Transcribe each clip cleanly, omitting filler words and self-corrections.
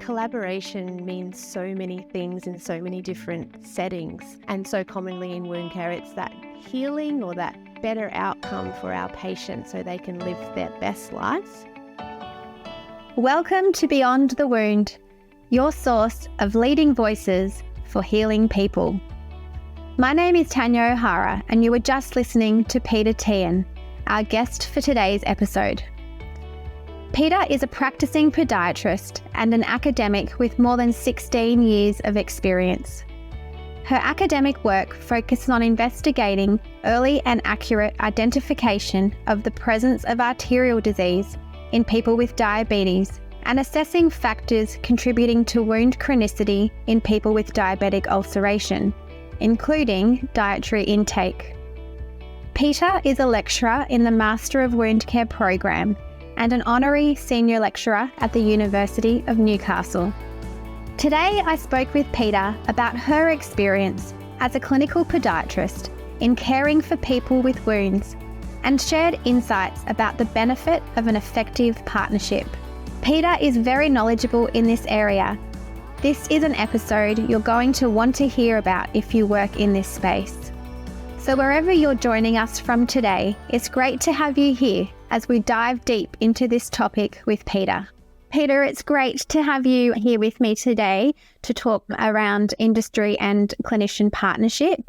Collaboration means so many things in so many different settings, and so commonly in wound care it's that healing or that better outcome for our patients so they can live their best lives. Welcome to Beyond the Wound, your source of leading voices for healing people. My name is Tanya O'Hara, and you were just listening to Peta Tehan, our guest for today's episode. Peta is a practicing podiatrist and an academic with more than 16 years of experience. Her academic work focuses on investigating early and accurate identification of the presence of arterial disease in people with diabetes and assessing factors contributing to wound chronicity in people with diabetic ulceration, including dietary intake. Peta is a lecturer in the Master of Wound Care program and an honorary senior lecturer at the University of Newcastle. Today I spoke with Peta about her experience as a clinical podiatrist in caring for people with wounds and shared insights about the benefit of an effective partnership. Peta is very knowledgeable in this area. This is an episode you're going to want to hear about if you work in this space. So wherever you're joining us from today, it's great to have you here as we dive deep into this topic with Peta. Peta, it's great to have you here with me today to talk around industry and clinician partnership,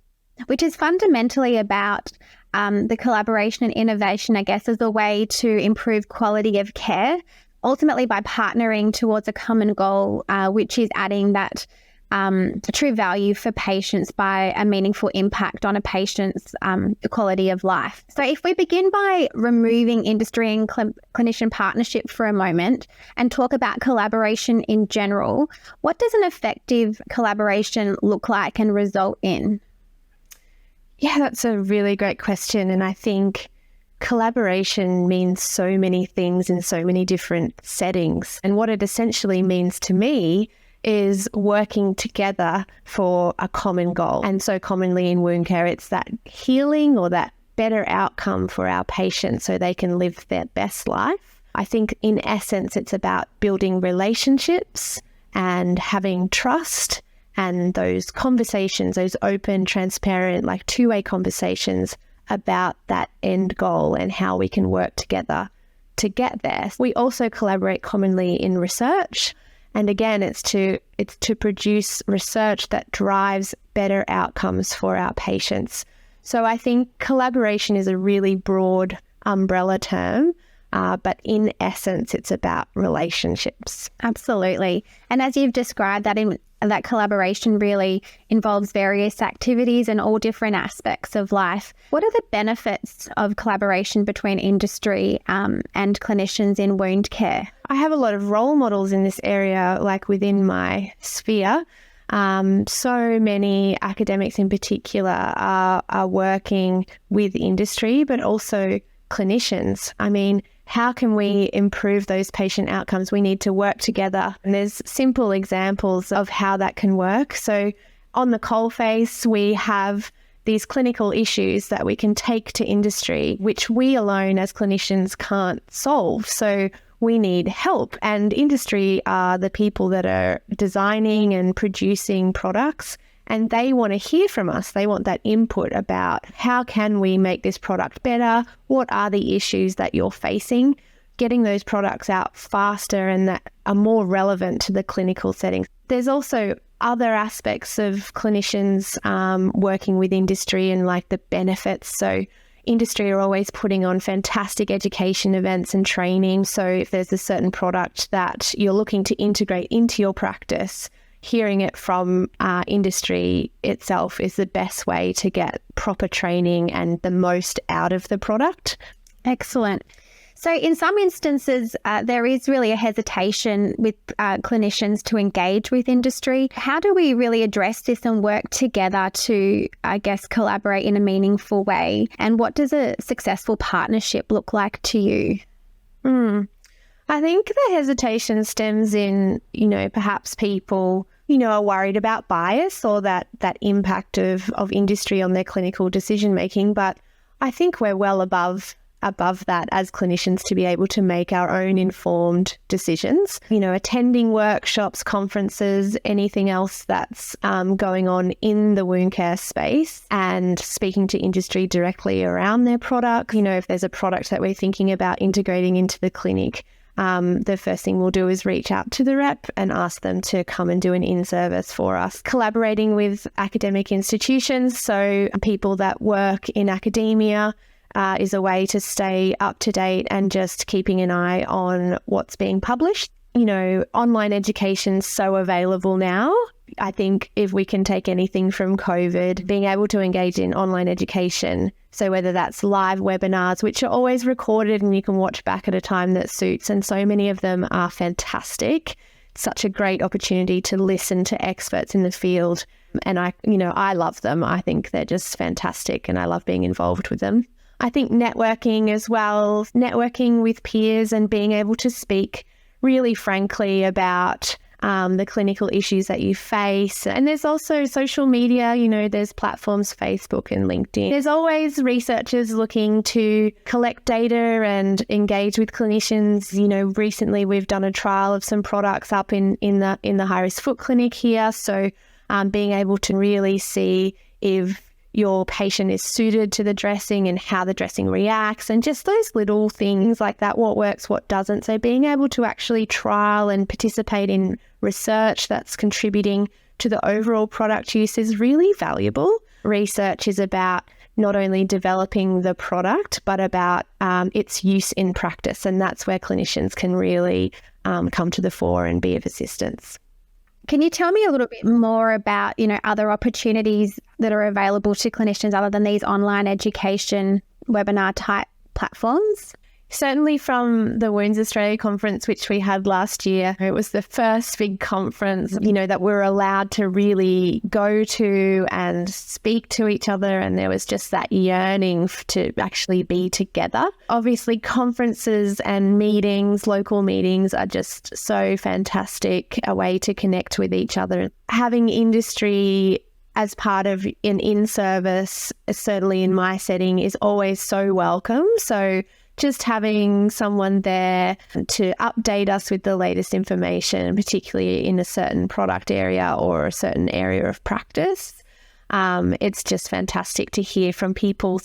which is fundamentally about the collaboration and innovation, I guess, as a way to improve quality of care, ultimately by partnering towards a common goal, which is adding that true value for patients by a meaningful impact on a patient's quality of life. So if we begin by removing industry and clinician partnership for a moment and talk about collaboration in general, what does an effective collaboration look like and result in? Yeah, that's a really great question. And I think collaboration means so many things in so many different settings. And what it essentially means to me is working together for a common goal. And so commonly in wound care, it's that healing or that better outcome for our patients so they can live their best life. I think in essence, it's about building relationships and having trust and those conversations, those open, transparent, like two-way conversations about that end goal and how we can work together to get there. We also collaborate commonly in research. And again, it's to produce research that drives better outcomes for our patients. So I think collaboration is a really broad umbrella term, but in essence, it's about relationships. Absolutely. And as you've described, that collaboration really involves various activities and all different aspects of life. What are the benefits of collaboration between industry and clinicians in wound care? I have a lot of role models in this area, like within my sphere. So many academics in particular are working with industry, but also clinicians. I mean, how can we improve those patient outcomes? We need to work together. And there's simple examples of how that can work. So on the coalface, we have these clinical issues that we can take to industry, which we alone as clinicians can't solve. So we need help. And industry are the people that are designing and producing products. And they want to hear from us. They want that input about how can we make this product better? What are the issues that you're facing? Getting those products out faster and that are more relevant to the clinical setting. There's also other aspects of clinicians working with industry and like the benefits. So industry are always putting on fantastic education events and training. So if there's a certain product that you're looking to integrate into your practice, hearing it from industry itself is the best way to get proper training and the most out of the product. Excellent. So in some instances, there is really a hesitation with clinicians to engage with industry. How do we really address this and work together to, I guess, collaborate in a meaningful way? And what does a successful partnership look like to you? I think the hesitation stems in, perhaps people are worried about bias or that impact of industry on their clinical decision making. But I think we're well above above that as clinicians to be able to make our own informed decisions. Attending workshops, conferences, anything else that's going on in the wound care space, and speaking to industry directly around their product. If there's a product that we're thinking about integrating into the clinic, the first thing we'll do is reach out to the rep and ask them to come and do an in-service for us. Collaborating with academic institutions, so people that work in academia, is a way to stay up to date and just keeping an eye on what's being published. Online education's so available now. I think if we can take anything from COVID, being able to engage in online education, so whether that's live webinars, which are always recorded and you can watch back at a time that suits, and so many of them are fantastic. Such a great opportunity to listen to experts in the field, and I love them. I think they're just fantastic and I love being involved with them. I think networking as well, networking with peers and being able to speak really frankly about the clinical issues that you face. And there's also social media, there's platforms, Facebook and LinkedIn. There's always researchers looking to collect data and engage with clinicians. Recently we've done a trial of some products up in the high-risk foot clinic here. So being able to really see if your patient is suited to the dressing and how the dressing reacts, and just those little things like that, what works, what doesn't. So being able to actually trial and participate in research that's contributing to the overall product use is really valuable. Research is about not only developing the product, but about its use in practice. And that's where clinicians can really come to the fore and be of assistance. Can you tell me a little bit more about, other opportunities that are available to clinicians other than these online education webinar type platforms? Certainly from the Wounds Australia conference, which we had last year, it was the first big conference, that we're allowed to really go to and speak to each other. And there was just that yearning to actually be together. Obviously, conferences and meetings, local meetings are just so fantastic, a way to connect with each other. Having industry as part of an in-service, certainly in my setting, is always so welcome. So just having someone there to update us with the latest information, particularly in a certain product area or a certain area of practice. It's just fantastic to hear from people.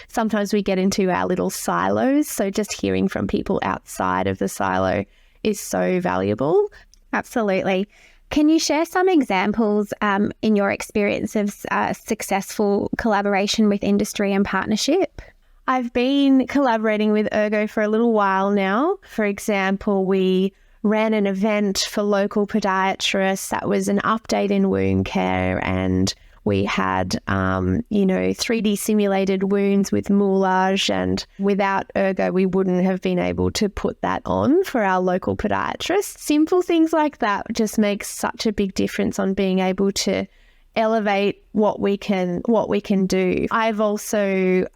Sometimes we get into our little silos. So just hearing from people outside of the silo is so valuable. Absolutely. Can you share some examples in your experience of successful collaboration with industry and partnership? I've been collaborating with Urgo for a little while now. For example, we ran an event for local podiatrists that was an update in wound care, and we had, 3D simulated wounds with moulage, and without Urgo, we wouldn't have been able to put that on for our local podiatrists. Simple things like that just makes such a big difference on being able to elevate what we can do. I've also,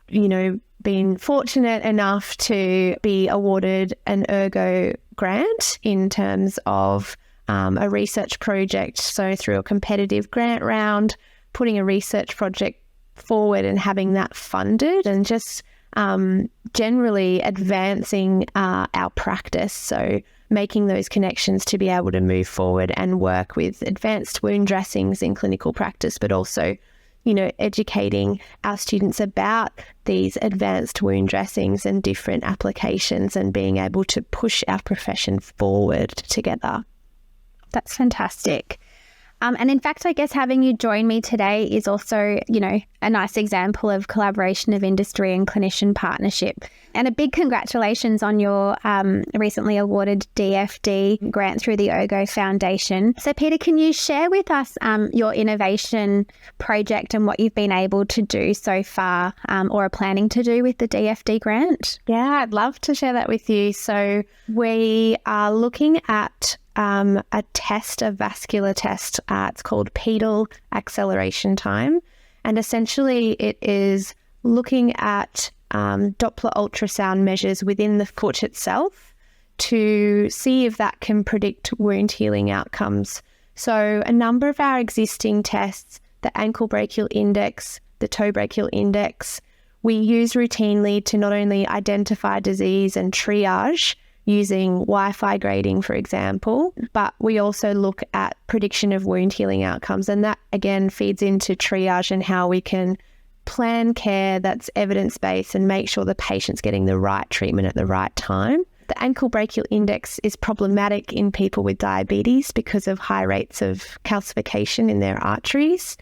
been fortunate enough to be awarded an Urgo grant in terms of a research project. So through a competitive grant round, putting a research project forward and having that funded, and just generally advancing our practice. So making those connections to be able to move forward and work with advanced wound dressings in clinical practice, but also educating our students about these advanced wound dressings and different applications, and being able to push our profession forward together. That's fantastic. And in fact, I guess having you join me today is also, a nice example of collaboration of industry and clinician partnership. And a big congratulations on your recently awarded DFD grant through the Urgo Foundation. So Peta, can you share with us your innovation project and what you've been able to do so far or are planning to do with the DFD grant? Yeah, I'd love to share that with you. So we are looking at a test, a vascular test. It's called pedal acceleration time. And essentially it is looking at Doppler ultrasound measures within the foot itself to see if that can predict wound healing outcomes. So a number of our existing tests, the ankle brachial index, the toe brachial index, we use routinely to not only identify disease and triage using Wi-Fi grading, for example, but we also look at prediction of wound healing outcomes. And that, again, feeds into triage and how we can plan care that's evidence-based and make sure the patient's getting the right treatment at the right time. The ankle brachial index is problematic in people with diabetes because of high rates of calcification in their arteries.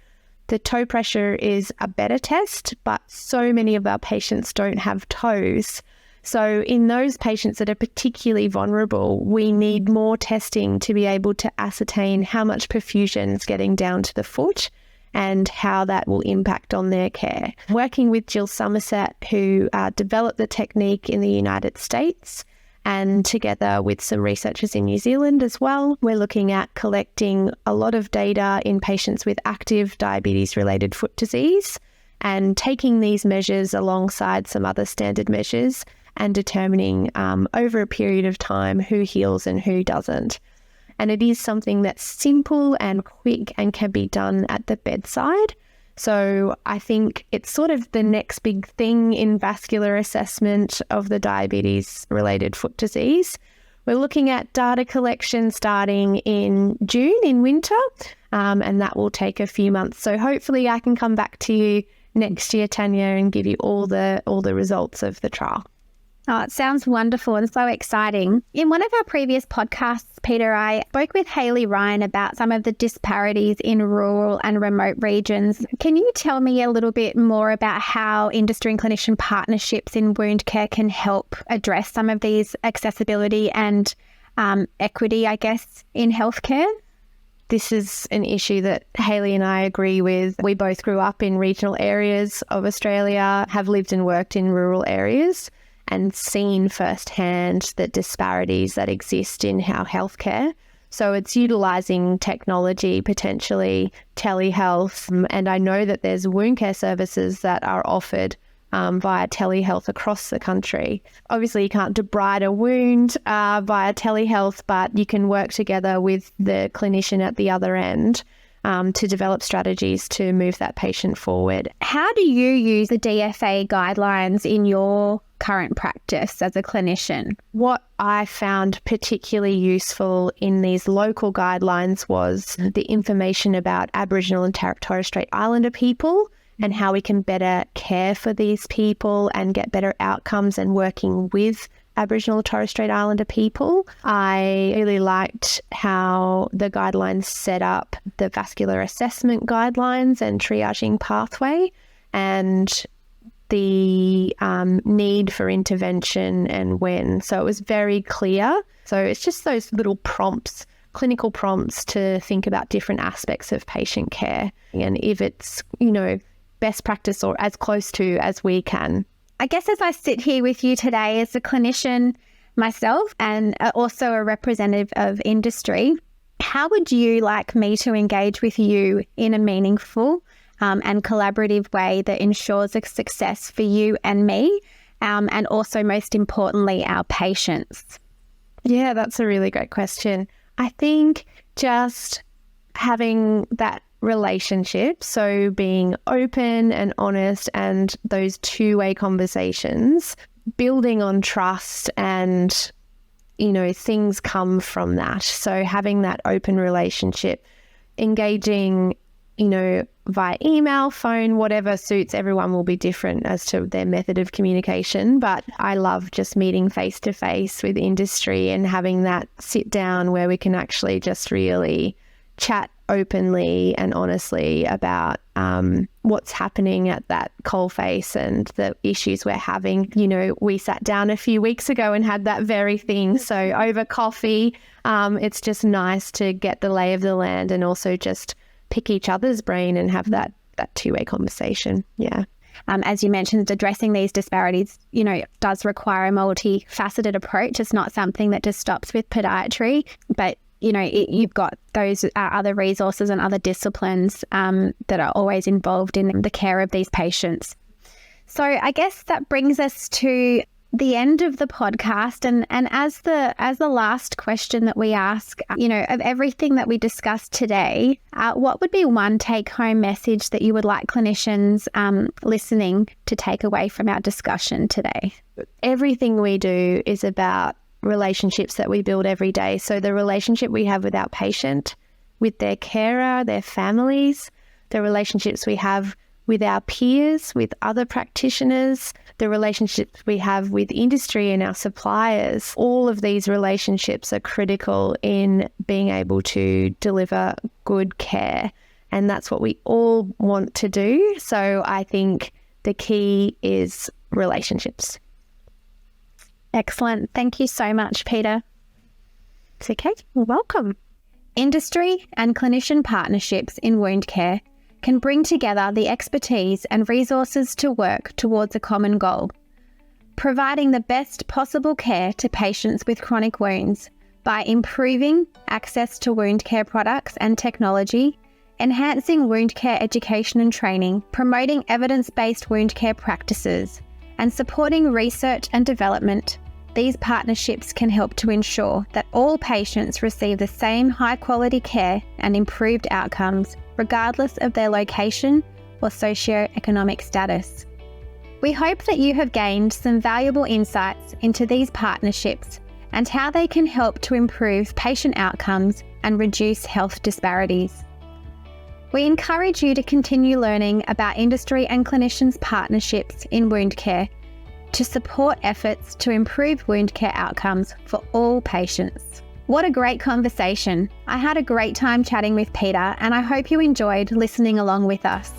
The toe pressure is a better test, but so many of our patients don't have toes. So in those patients that are particularly vulnerable, we need more testing to be able to ascertain how much perfusion is getting down to the foot and how that will impact on their care. Working with Jill Somerset, who developed the technique in the United States, and together with some researchers in New Zealand as well, we're looking at collecting a lot of data in patients with active diabetes-related foot disease and taking these measures alongside some other standard measures and determining over a period of time who heals and who doesn't. And it is something that's simple and quick and can be done at the bedside. So I think it's sort of the next big thing in vascular assessment of the diabetes-related foot disease. We're looking at data collection starting in June, in winter, and that will take a few months. So hopefully I can come back to you next year, Tanya, and give you all the results of the trial. Oh, it sounds wonderful and so exciting. In one of our previous podcasts, Peter, I spoke with Hayley Ryan about some of the disparities in rural and remote regions. Can you tell me a little bit more about how industry and clinician partnerships in wound care can help address some of these accessibility and equity, I guess, in healthcare? This is an issue that Hayley and I agree with. We both grew up in regional areas of Australia, have lived and worked in rural areas, and seen firsthand the disparities that exist in our healthcare. So it's utilising technology, potentially telehealth, and I know that there's wound care services that are offered via telehealth across the country. Obviously, you can't debride a wound via telehealth, but you can work together with the clinician at the other end to develop strategies to move that patient forward. How do you use the DFA guidelines in your current practice as a clinician? What I found particularly useful in these local guidelines was the information about Aboriginal and Torres Strait Islander people and how we can better care for these people and get better outcomes and working with Aboriginal and Torres Strait Islander people. I really liked how the guidelines set up the vascular assessment guidelines and triaging pathway and the need for intervention and when. So it was very clear. So it's just those little prompts, clinical prompts to think about different aspects of patient care. And if it's, best practice or as close to as we can. I guess as I sit here with you today as a clinician myself and also a representative of industry, how would you like me to engage with you in a meaningful and collaborative way that ensures a success for you and me, and also most importantly, our patients? Yeah, that's a really great question. I think just having that relationship, so being open and honest and those two-way conversations, building on trust and, things come from that. So having that open relationship, engaging, via email, phone, whatever suits everyone will be different as to their method of communication. But I love just meeting face to face with industry and having that sit down where we can actually just really chat openly and honestly about what's happening at that coalface and the issues we're having. We sat down a few weeks ago and had that very thing. So over coffee, it's just nice to get the lay of the land and also just pick each other's brain and have that two-way conversation. Yeah. As you mentioned, addressing these disparities, does require a multifaceted approach. It's not something that just stops with podiatry, but you've got those other resources and other disciplines that are always involved in the care of these patients. So I guess that brings us to the end of the podcast, and as the last question that we ask, of everything that we discussed today, what would be one take-home message that you would like clinicians listening to take away from our discussion today? Everything we do is about relationships that we build every day. So the relationship we have with our patient, with their carer, their families, the relationships we have with our peers, with other practitioners, the relationships we have with industry and our suppliers. All of these relationships are critical in being able to deliver good care. And that's what we all want to do. So I think the key is relationships. Excellent. Thank you so much, Peta. It's okay. You're welcome. Industry and clinician partnerships in wound care can bring together the expertise and resources to work towards a common goal, providing the best possible care to patients with chronic wounds by improving access to wound care products and technology, enhancing wound care education and training, promoting evidence-based wound care practices, and supporting research and development. These partnerships can help to ensure that all patients receive the same high-quality care and improved outcomes, regardless of their location or socioeconomic status. We hope that you have gained some valuable insights into these partnerships and how they can help to improve patient outcomes and reduce health disparities. We encourage you to continue learning about industry and clinicians' partnerships in wound care to support efforts to improve wound care outcomes for all patients. What a great conversation. I had a great time chatting with Peta, and I hope you enjoyed listening along with us.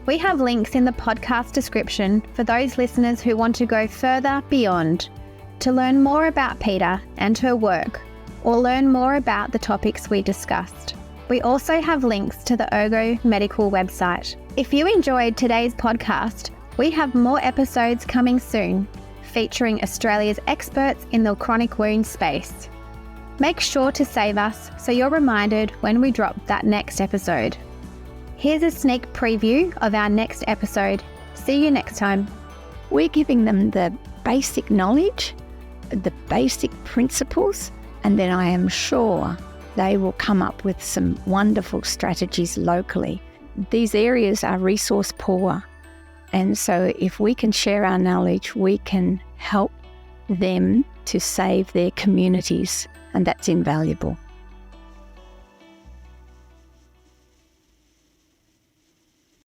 We have links in the podcast description for those listeners who want to go further beyond, to learn more about Peta and her work, or learn more about the topics we discussed. We also have links to the Urgo medical website. If you enjoyed today's podcast, we have more episodes coming soon, featuring Australia's experts in the chronic wound space. Make sure to save us so you're reminded when we drop that next episode. Here's a sneak preview of our next episode. See you next time. We're giving them the basic knowledge, the basic principles, and then I am sure they will come up with some wonderful strategies locally. These areas are resource poor, and so if we can share our knowledge, we can help them to save their communities, and that's invaluable.